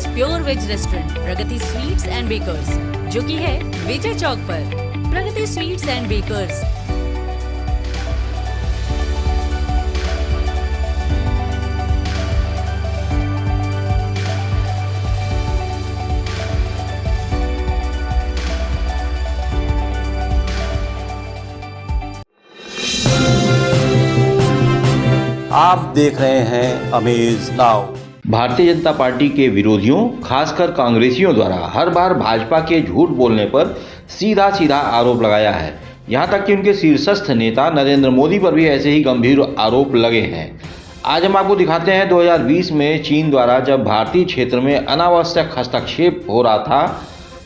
First pure veg restaurant Pragati sweets and bakers, जो कि है विजय चौक पर। Pragati sweets and bakers. आप देख रहे हैं amaze now. Bharatiya Janata party के विरोधियों, खासकर कांग्रेसियों द्वारा हर बार भाजपा के झूठ बोलने पर सीधा आरोप लगाया है। यहां तक कि उनके शीर्षस्थ नेता नरेंद्र मोदी पर भी ऐसे ही गंभीर आरोप लगे हैं। आज हम आपको दिखाते हैं 2020 में चीन द्वारा जब भारतीय क्षेत्र में अनावश्यक हस्तक्षेप हो रहा था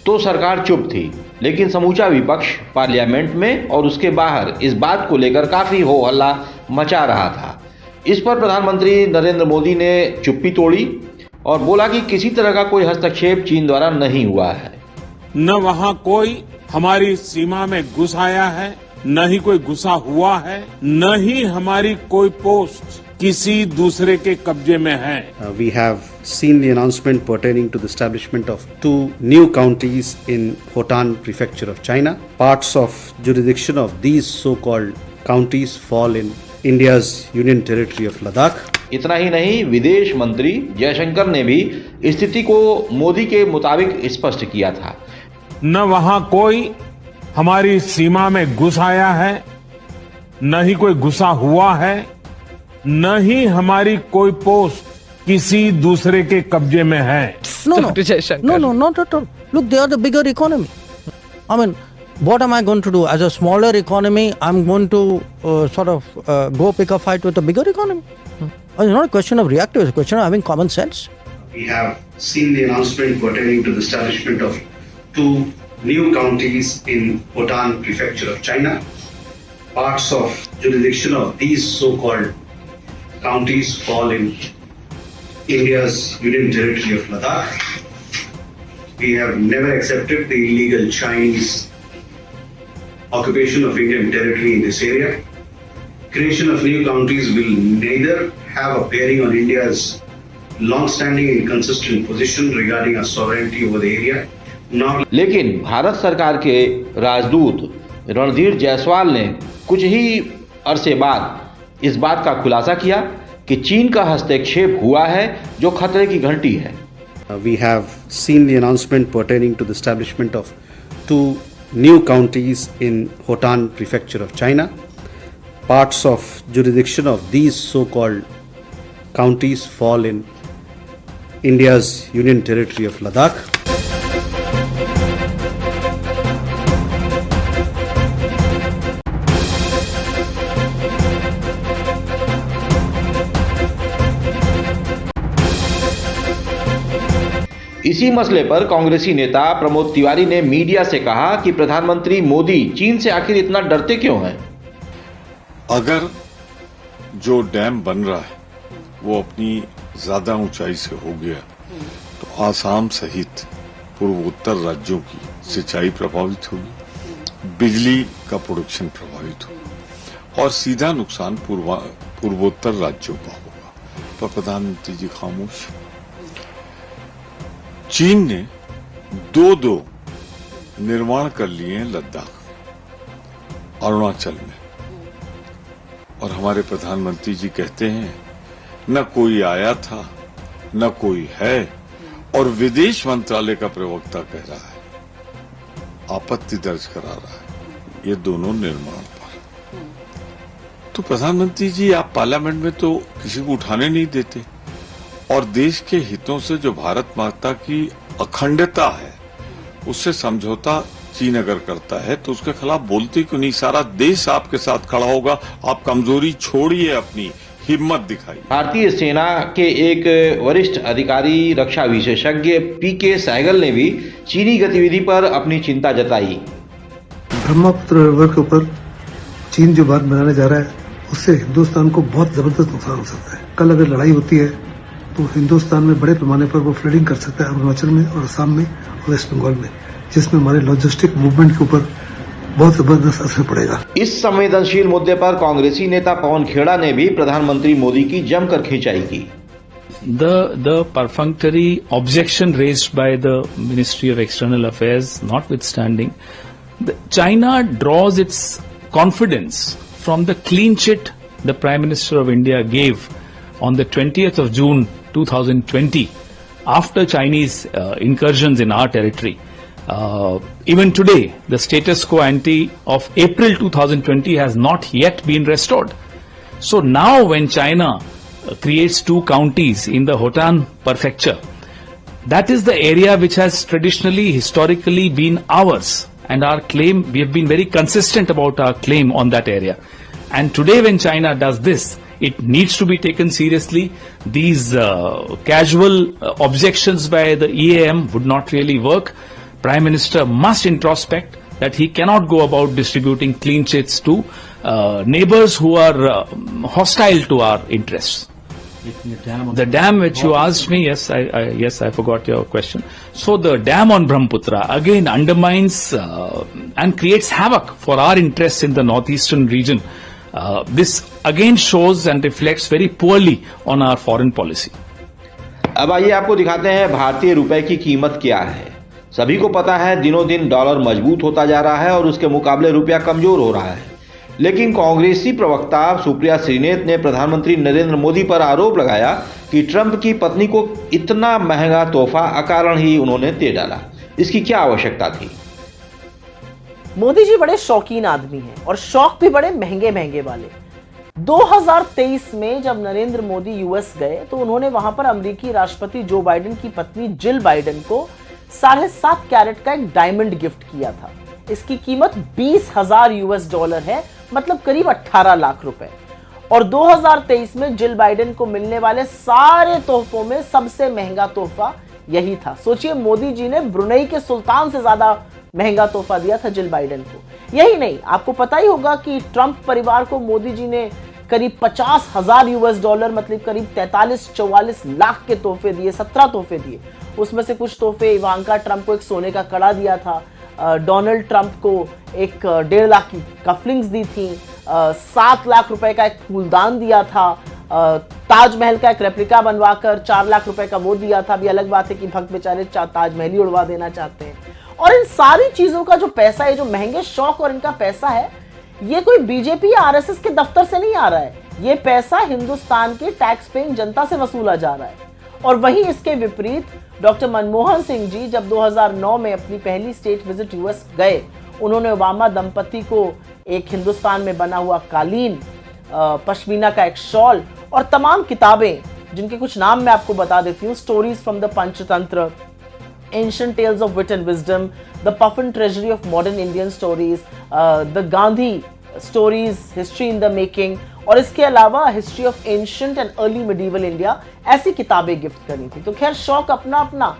तो सरकार चुप थी, लेकिन समूचा विपक्ष पार्लियामेंट में और उसके बाहर इस बात को लेकर काफी हो हल्ला मचा रहा था। इस पर प्रधानमंत्री नरेंद्र मोदी ने चुप्पी तोड़ी और बोला कि किसी तरह का कोई हस्तक्षेप चीन द्वारा नहीं हुआ है। न वहाँ कोई हमारी सीमा में घुस आया है, न ही कोई घुसा हुआ है, न ही हमारी कोई पोस्ट किसी दूसरे के कब्जे में है। We have seen the announcement pertaining to the establishment of 2 new counties in Hotan Prefecture of China. Parts of jurisdiction of these so-called counties fall in India's Union Territory of Ladakh. इतना ही नहीं, विदेश मंत्री जयशंकर ने भी स्थिति को मोदी के मुताबिक स्पष्ट किया था। न वहाँ कोई हमारी सीमा में घुस आया है, न ही कोई घुसा हुआ है, न ही हमारी कोई पोस्ट किसी दूसरे के कब्जे में है। No, not at all. Look, they are the bigger economy. I mean, what am I going to do? As a smaller economy, I'm going to go pick a fight with a bigger economy. It's not a question of reactive, it's a question of having common sense. We have seen the announcement pertaining to the establishment of 2 new counties in Hotan Prefecture of China. Parts of jurisdiction of these so-called counties fall in India's Union Territory of Ladakh. We have never accepted the illegal Chinese occupation of Indian territory in this area. Creation of new counties will neither have a bearing on India's long-standing and consistent position regarding our sovereignty over the area, nor. लेकिन भारत सरकार के राजदूत रणधीर जायसवाल ने कुछ ही अरसे बाद इस बात का खुलासा किया कि चीन का हस्तक्षेप हुआ है जो खतरे की घंटी है। We have seen the announcement pertaining to the establishment of 2 new counties in Hotan Prefecture of China. Parts of jurisdiction of these so-called counties fall in India's Union Territory of Ladakh. इसी मसले पर कांग्रेसी नेता प्रमोद तिवारी ने media से कहा कि प्रधानमंत्री मोदी चीन से आखिर इतना डरते क्यों हैं? अगर जो डैम बन रहा है वो अपनी ज्यादा ऊंचाई से हो गया तो आसाम सहित पूर्वोत्तर राज्यों की सिंचाई प्रभावित होगी, बिजली का प्रोडक्शन प्रभावित होगा और सीधा नुकसान पूर्वोत्तर राज्यों का होगा। पर प्रधानमंत्री जी खामोश। चीन ने दो निर्माण कर लिए हैं लद्दाख, अरुणाचल में, और हमारे प्रधानमंत्री जी कहते हैं न कोई आया था न कोई है, और विदेश मंत्रालय का प्रवक्ता कह रहा है, आपत्ति दर्ज करा रहा है ये दोनों निर्माण पर। तो प्रधानमंत्री जी आप पार्लियामेंट में तो किसी को उठाने नहीं देते, और देश के हितों से जो भारत माता की अखंडता है उससे समझौता चीन अगर करता है तो उसके खिलाफ बोलते क्यों नहीं? सारा देश आपके साथ खड़ा होगा। आप कमजोरी छोड़िए, अपनी हिम्मत दिखाइए। भारतीय सेना के एक वरिष्ठ अधिकारी रक्षा विशेषज्ञ पीके सहगल ने भी चीनी गतिविधि पर अपनी चिंता जताई। ब्रह्मपुत्र रिवर के ऊपर चीन जो बांध बनाने जा रहा है उससे हिंदुस्तान को बहुत जबरदस्त नुकसान हो सकता है। कल अगर लड़ाई होती है तो हिंदुस्तान में बड़े पैमाने पर वो फ्लडिंग कर सकता है, अरुणाचल में और असम में और वेस्ट बंगाल में, जिसमें हमारे लॉजिस्टिक मूवमेंट के ऊपर बहुत जबरदस्त असर पड़ेगा। इस संवेदनशील मुद्दे पर कांग्रेसी नेता पवन खेड़ा ने भी प्रधानमंत्री मोदी की जमकर खिंचाई की। the perfunctory objection raised by the Ministry of External Affairs notwithstanding, China draws its confidence from the clean chit the Prime Minister of India gave on the 20th of June 2020 after Chinese incursions in our territory. Even today, the status quo ante of April 2020 has not yet been restored. So now when China creates 2 counties in the Hotan prefecture, that is the area which has traditionally, historically been ours. And our claim, we have been very consistent about our claim on that area. And today when China does this, it needs to be taken seriously. These casual objections by the EAM would not really work. Prime Minister must introspect that he cannot go about distributing clean chits to neighbors who are hostile to our interests. The dam which you asked me, yes, I forgot your question. So the dam on Brahmaputra again undermines and creates havoc for our interests in the northeastern region. This again shows and reflects very poorly on our foreign policy. अब आइए आपको दिखाते हैं भारतीय रुपए की कीमत क्या है। सभी को पता है दिनों दिन डॉलर मजबूत होता जा रहा है और उसके मुकाबले रुपया कमजोर हो रहा है। लेकिन कांग्रेसी प्रवक्ता सुप्रिया श्रीनेत ने प्रधानमंत्री नरेंद्र मोदी पर आरोप लगाया कि ट्रंप की पत्नी को इतना महंगा तोहफा अकारण ही उन्होंने दे डाला। इसकी क्या आवश्यकता थी? मोदी जी बड़े शौकीन आदमी हैं और शौक भी बड़े महंगे महंगे वाले। 2023 में जब नरेंद्र मोदी यूएस गए तो उन्होंने वहां पर अमेरिकी राष्ट्रपति जो बाइडेन की पत्नी जिल बाइडेन को 7.5 कैरेट का एक डायमंड गिफ्ट किया था। इसकी कीमत $20,000 है, मतलब करीब 18 लाख रुपए। और 2023 में जिल बाइडेन को मिलने वाले सारे तोहफों में सबसे महंगा तोहफा यही था। सोचिए, मोदी जी ने ब्रुनेई के सुल्तान से ज्यादा महंगा तोहफा दिया था जिल बाइडेन को। यही नहीं, आपको पता ही होगा कि ट्रंप परिवार को मोदी जी ने करीब $50,000 मतलब करीब 43-44 लाख के तोहफे दिए, 17 तोहफे दिए। उसमें से कुछ तोहफे इवांका ट्रंप को एक सोने का कड़ा दिया था, डोनाल्ड ट्रंप को एक 1.5 लाख की कफलिंग्स दी थी, 7 लाख रुपए का एक फूलदान दिया था, ताजमहल का एक रेप्लिका बनवाकर 4 लाख रुपए का वो दिया था। अभी अलग बात है कि भक्त बेचारे ताजमहल ही उड़वा देना चाहते हैं। और इन सारी चीजों का जो पैसा है, जो महंगे शौक और इनका पैसा है, ये कोई बीजेपी या आरएसएस के दफ्तर से नहीं आ रहा है। ये पैसा हिंदुस्तान के टैक्स पेइंग जनता से वसूला जा रहा है। और वहीं इसके विपरीत डॉक्टर मनमोहन सिंह जी जब 2009 में अपनी पहली स्टेट विजिट यूएस गए, उन्होंने ओबामा दंपति को एक हिंदुस्तान में बना हुआ कालीन, पश्मीना का एक शॉल और तमाम किताबें, जिनके कुछ नाम मैं आपको बता देती हूँ, stories from the Panchatantra, Ancient Tales of Wit and Wisdom, The Puffin Treasury of Modern Indian Stories, The Gandhi Stories, History in the Making, और इसके अलावा History of Ancient and Early Medieval India, ऐसी किताबें गिफ्ट करनी थी। तो खैर, शौक अपना अपना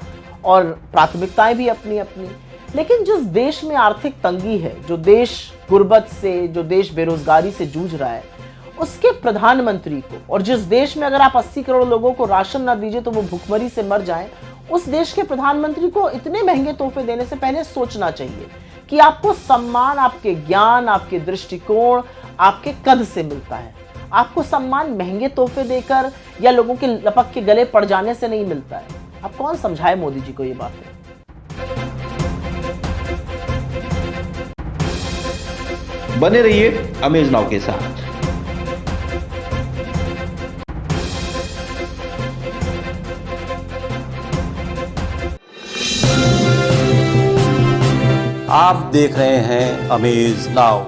और प्राथमिकताएं भी अपनी अपनी। लेकिन जिस देश में आर्थिक तंगी है, जो देश गुर्बत से, जो देश बेरोजगारी से जूझ रहा है, उसके प्रधानमंत्री को, और जिस देश में अगर आप 80 करोड़ लोगों को राशन ना दीजिए तो वो भूखमरी से मर जाएं, उस देश के प्रधानमंत्री को इतने महंगे तोहफे देने से पहले सोचना चाहिए कि आपको सम्मान आपके ज्ञान, आपके दृष्टिकोण, आपके कद से मिलता है। आपको सम्मान महंगे तोहफे देकर या लोगों के लपक के गले पड़ जाने से नहीं मिलता है। अब कौन समझाए मोदी जी को ये बातें? बने रहिए अमेज नाउ के साथ। आप देख रहे हैं अमेज नाउ।